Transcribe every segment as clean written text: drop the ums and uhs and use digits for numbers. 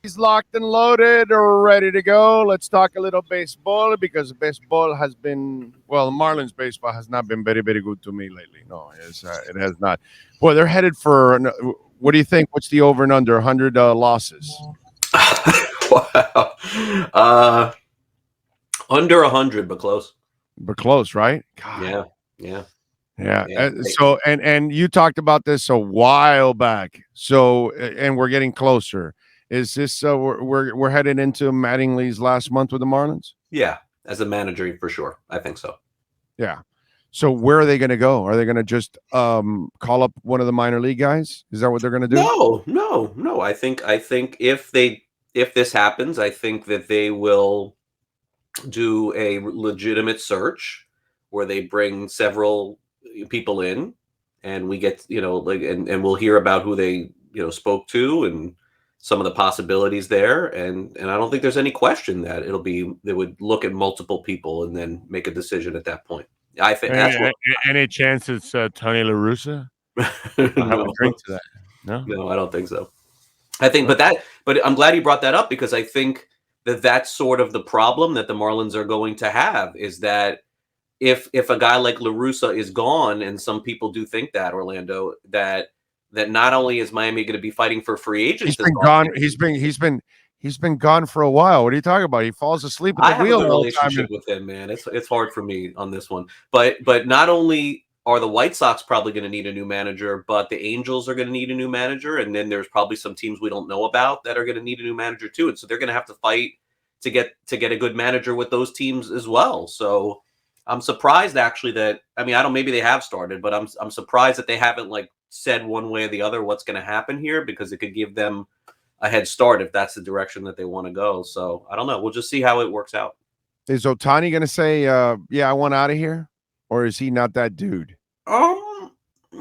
He's locked and loaded or ready to go. Let's talk a little baseball because baseball has been, well, Marlins baseball has not been very, very good to me lately. No, it has not. Boy, they're headed for, what do you think? What's the over and under 100 losses? Wow. Uh, Under 100, but close. We're close, right? God. Yeah, yeah, Yeah. yeah. So, and you talked about this a while back. So, and we're getting closer. Is this we're headed into Mattingly's last month with the Marlins? Yeah, as a manager, for sure. I think so. Yeah. So where are they going to go? Are they going to just call up one of the minor league guys? Is that what they're going to do? No, no, no. I think if this happens, I think that they will do a legitimate search where they bring several people in, and we get like and we'll hear about who they spoke to and some of the possibilities there, and I don't think there's any question that they would look at multiple people and then make a decision at that point. I think that's what. Any chance it's Tony La Russa? I'll have a No, drink to that. No. no, I don't think so. I think, Okay. but I'm glad you brought that up because I think that that's sort of the problem that the Marlins are going to have is that if a guy like La Russa is gone, and some people do think that Orlando that not only is Miami going to be fighting for free agents He's this been gone. offseason. He's been gone for a while. What are you talking about? He falls asleep at I the have a wheel good all the time. relationship with him, man. It's hard for me on this one, but not only are the White Sox probably going to need a new manager, but the Angels are going to need a new manager, and then there's probably some teams we don't know about that are going to need a new manager too, and so they're going to have to fight to get a good manager with those teams as well. So I'm surprised actually that I mean I don't maybe they have started, but I'm surprised that they haven't like said one way or the other what's going to happen here because it could give them a head start if that's the direction that they want to go. So I don't know. We'll just see how it works out. Is Otani going to say, "Yeah, I want out of here," or is he not that dude? Um,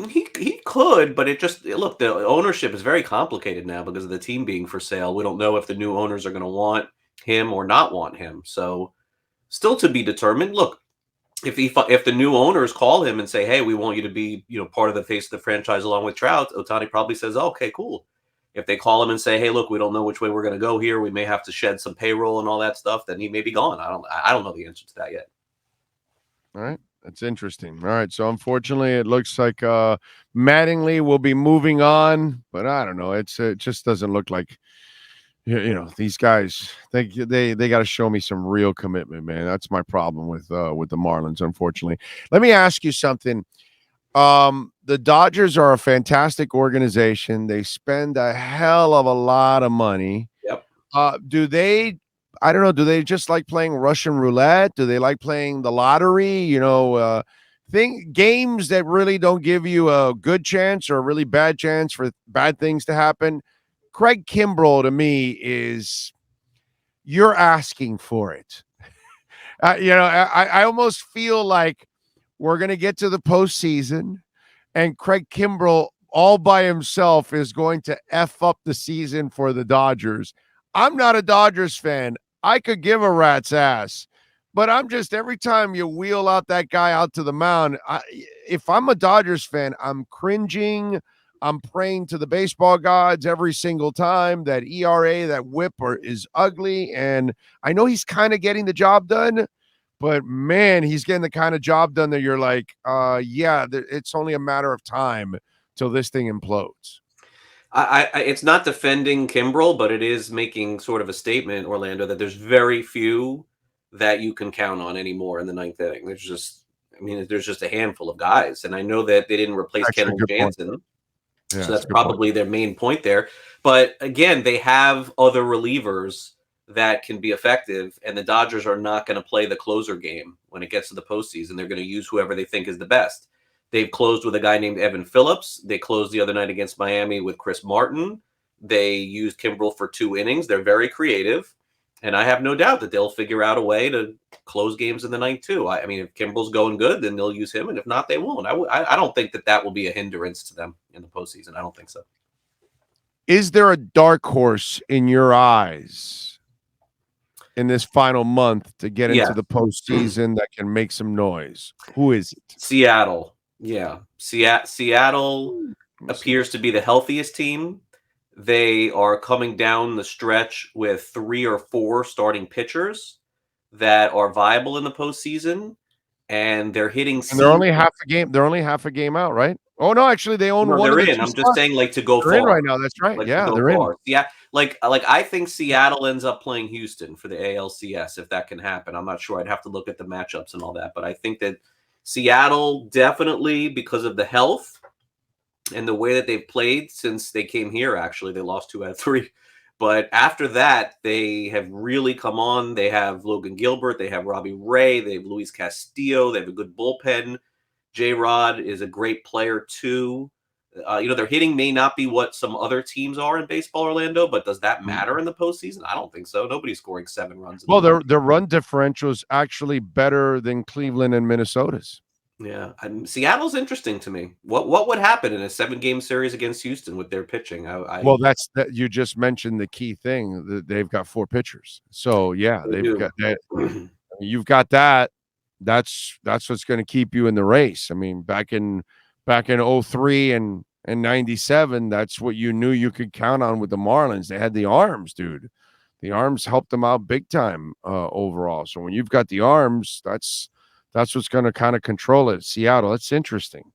he could, but look, the ownership is very complicated now because of the team being for sale. We don't know if the new owners are going to want him or not want him. So still to be determined. Look, if the new owners call him and say, "Hey, we want you to be part of the face of the franchise along with Trout," Otani probably says, oh, "Okay, cool." If they call him and say, "Hey, look, we don't know which way we're going to go here. We may have to shed some payroll and all that stuff," then he may be gone. I don't know the answer to that yet. All right. That's interesting. All right. So unfortunately, it looks like Mattingly will be moving on, but I don't know. It just doesn't look like these guys. They got to show me some real commitment, man. That's my problem with the Marlins. Unfortunately, let me ask you something. The Dodgers are a fantastic organization. They spend a hell of a lot of money. Yep. Do they? I don't know. Do they just like playing Russian roulette? Do they like playing the lottery? Games that really don't give you a good chance or a really bad chance for bad things to happen. Craig Kimbrell to me is you're asking for it. I almost feel like we're gonna get to the postseason, and Craig Kimbrell all by himself is going to F up the season for the Dodgers. I'm not a Dodgers fan. I could give a rat's ass, but I'm just every time you wheel out that guy out to the mound, if I'm a Dodgers fan, I'm cringing. I'm praying to the baseball gods every single time. That ERA, that whip is ugly. And I know he's kind of getting the job done, but man, he's getting the kind of job done that you're like, yeah, it's only a matter of time till this thing implodes. It's not defending Kimbrel, but it is making sort of a statement, Orlando, that there's very few that you can count on anymore in the ninth inning. There's just a handful of guys, and I know that they didn't replace Actually, a Kenley good point. Jansen, Yeah, so that's that's a good point. probably their main point there. But again, they have other relievers that can be effective, and the Dodgers are not going to play the closer game when it gets to the postseason. They're going to use whoever they think is the best. They've closed with a guy named Evan Phillips. They closed the other night against Miami with Chris Martin. They used Kimbrel for 2 innings. They're very creative, and I have no doubt that they'll figure out a way to close games in the ninth too. I mean, if Kimbrel's going good, then they'll use him, and if not, they won't. I don't think that will be a hindrance to them in the postseason. I don't think so. Is there a dark horse in your eyes in this final month to get Yeah, into the postseason that can make some noise? Who is it? Seattle. Yeah, Seattle Let me see. appears to be the healthiest team. they are coming down the stretch with 3 or 4 starting pitchers that are viable in the postseason, and they're hitting And they're seam. only half a game. They're only half a game out, right? Oh no, actually, they own No, one of they're the in. two I'm just spots. saying, like, to go They're in far, right now. That's right. like to Yeah, go they're in. far. Yeah, like I think Seattle ends up playing Houston for the ALCS if that can happen. I'm not sure. I'd have to look at the matchups and all that, but I think that Seattle definitely, because of the health and the way that they've played since they came here. Actually, they lost 2 out of 3. But after that, they have really come on. They have Logan Gilbert. They have Robbie Ray. They have Luis Castillo. They have a good bullpen. J-Rod is a great player, too. Their hitting may not be what some other teams are in baseball, Orlando, but does that matter in the postseason? I don't think so. Nobody's scoring 7 runs. Well, their run differential is actually better than Cleveland and Minnesota's. Yeah, Seattle's interesting to me. What would happen in a 7-game series against Houston with their pitching? Well, that's that you just mentioned the key thing that they've got 4 pitchers. So yeah, they they've do. got that. You've got that. That's what's going to keep you in the race. I mean, back in '03 and 97, that's what you knew you could count on with the Marlins. They had the arms, dude. The arms helped them out big time overall. So when you've got the arms, that's what's going to kind of control it. Seattle, that's interesting.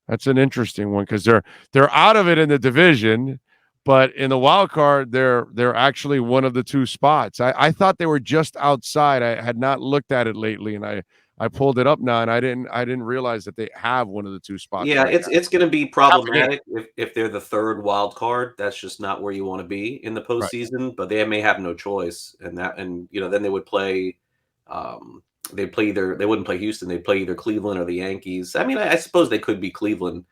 That's an interesting one because they're out of it in the division, but in the wild card, they're actually one of the 2 spots. I thought they were just outside. I had not looked at it lately, and I pulled it up now, and I didn't realize that they have one of the 2 spots Yeah, right it's going to be now. Half a game, problematic if they're the 3rd wild card. That's just not where you want to be in the right? postseason. But they may have no choice, and then they would play. They'd play either they wouldn't play Houston. They'd play either Cleveland or the Yankees. I mean, I suppose they could be Cleveland,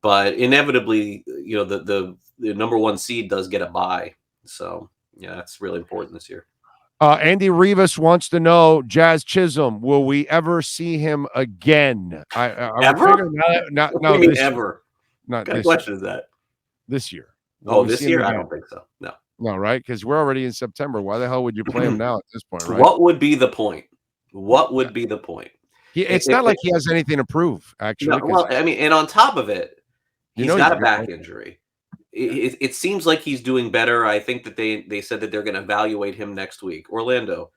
but inevitably, the number 1 seed does get a bye. So yeah, that's really important this year. Andy Rivas wants to know, Jazz Chisholm, will we ever see him again? I would Ever? figure What do no you mean this year, ever? not What kind of this year. question is that? This year. Will Oh, we see this him year? I again? don't think so. No. No, right? Because we're already in September. Why the hell would you play him now at this point, right? What would be the point? What Yeah. would be the point? It's not like he has anything to prove, No, actually, because well, I mean, and on top of it, you he's know he's got a a good back player. injury. It seems like he's doing better. I think that they said that they're going to evaluate him next week. Orlando,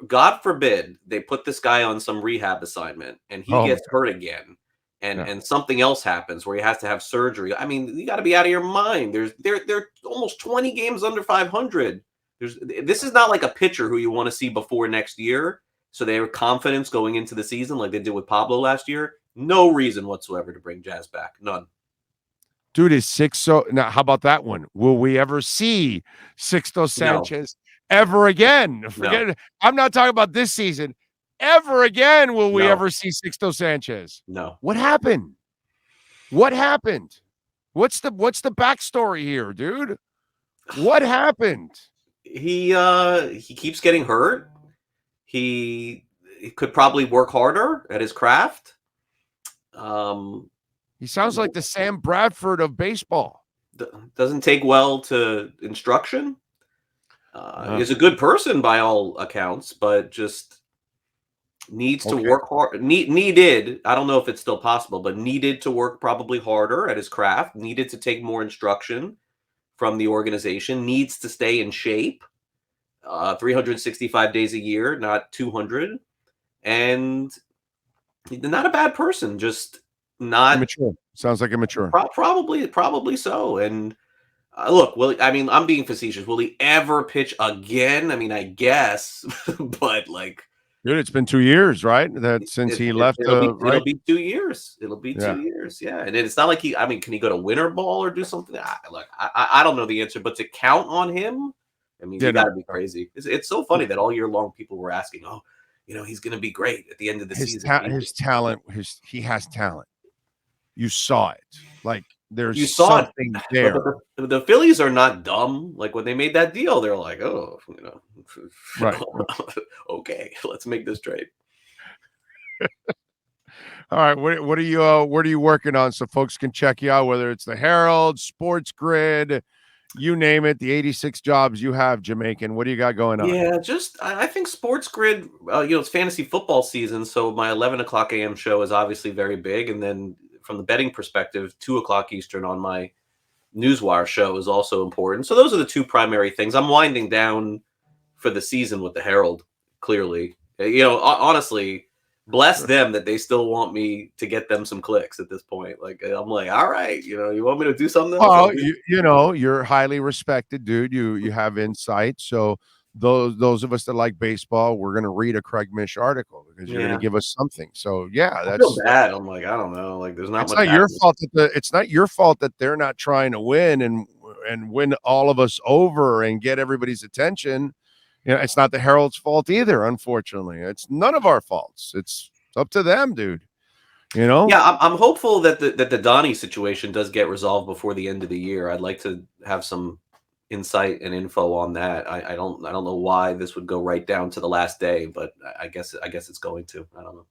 God forbid they put this guy on some rehab assignment and he Oh my gets God. hurt again, and No. and something else happens where he has to have surgery. I mean, you got to be out of your mind. They're almost 20 games under 500. This is not like a pitcher who you want to see before next year. So they have confidence going into the season like they did with Pablo last year. No reason whatsoever to bring Jazz back. None. Dude is Sixto. Now, how about that one? Will we ever see Sixto No, Sanchez ever again? no, Forget it. I'm not talking about this season. Ever again will we no, ever see Sixto Sanchez? no. What happened? What happened? What's the backstory here, dude? What happened? He keeps getting hurt. He could probably work harder at his craft. He sounds like the Sam Bradford of baseball. Doesn't take well to instruction. Is a good person by all accounts, but just needs to work hard. Needed. I don't know if it's still possible, but needed to work probably harder at his craft. Needed to take more instruction from the organization. Needs to stay in shape. 365 days a year, not 200. And not a bad person, just not immature. Sounds like immature. Probably so. And look, I'm being facetious. Will he ever pitch again? I mean, I guess, but like, dude, it's been 2 years, right? That since he left. It'll be 2 years. It'll be 2 Yeah. years. Yeah, and it's not like he. I mean, can he go to winter ball or do something? I don't know the answer, but to count on him, I mean, you got to be crazy. It's so funny that all year long people were asking, oh, he's going to be great at the end of the season. His talent, he has talent. You saw it. Like there's something there. But the Phillies are not dumb. Like when they made that deal, they're like, oh, right. Okay, let's make this trade. All right, what are you working on so folks can check you out? Whether it's the Herald, Sports Grid, you name it, the 86 jobs you have, Jamaican. What do you got going on? Yeah, I think Sports Grid. It's fantasy football season, so my 11 o'clock a.m. show is obviously very big, and then from the betting perspective, 2 o'clock Eastern on my Newswire show is also important. So those are the two primary things. I'm winding down for the season with the Herald, clearly. Honestly, bless them that they still want me to get them some clicks at this point. Like, I'm like, all right, you want me to do something else? Well, you're highly respected, dude. You have insight. So those of us that like baseball, we're gonna read a Craig Mish article because you're gonna give us something. So yeah, I feel bad. I'm like, I don't know. Like, there's not it's much. not your fault it's not your fault that they're not trying to win and win all of us over and get everybody's attention. It's not the Herald's fault either. Unfortunately, it's none of our faults. It's up to them, dude. Yeah, I'm hopeful that the Donnie situation does get resolved before the end of the year. I'd like to have some insight and info on that. I don't know why this would go right down to the last day, but I guess it's going to. I don't know.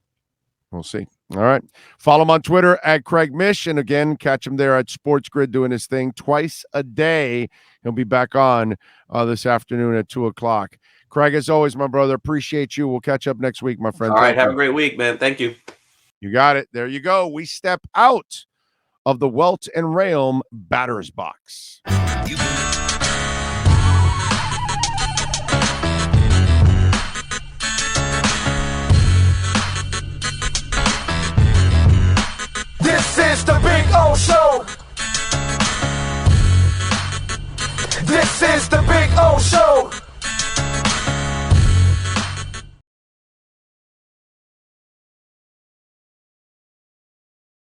We'll see. All right. Follow him on Twitter at Craig Mish. And again, catch him there at Sports Grid doing his thing twice a day. He'll be back on this afternoon at 2:00. Craig, as always, my brother, appreciate you. We'll catch up next week, my friend. All right. Have a great week, man. Thank you. You got it. There you go. We step out of the Welt and Rheaume batter's box. This is the Big O Show. This is the Big O Show.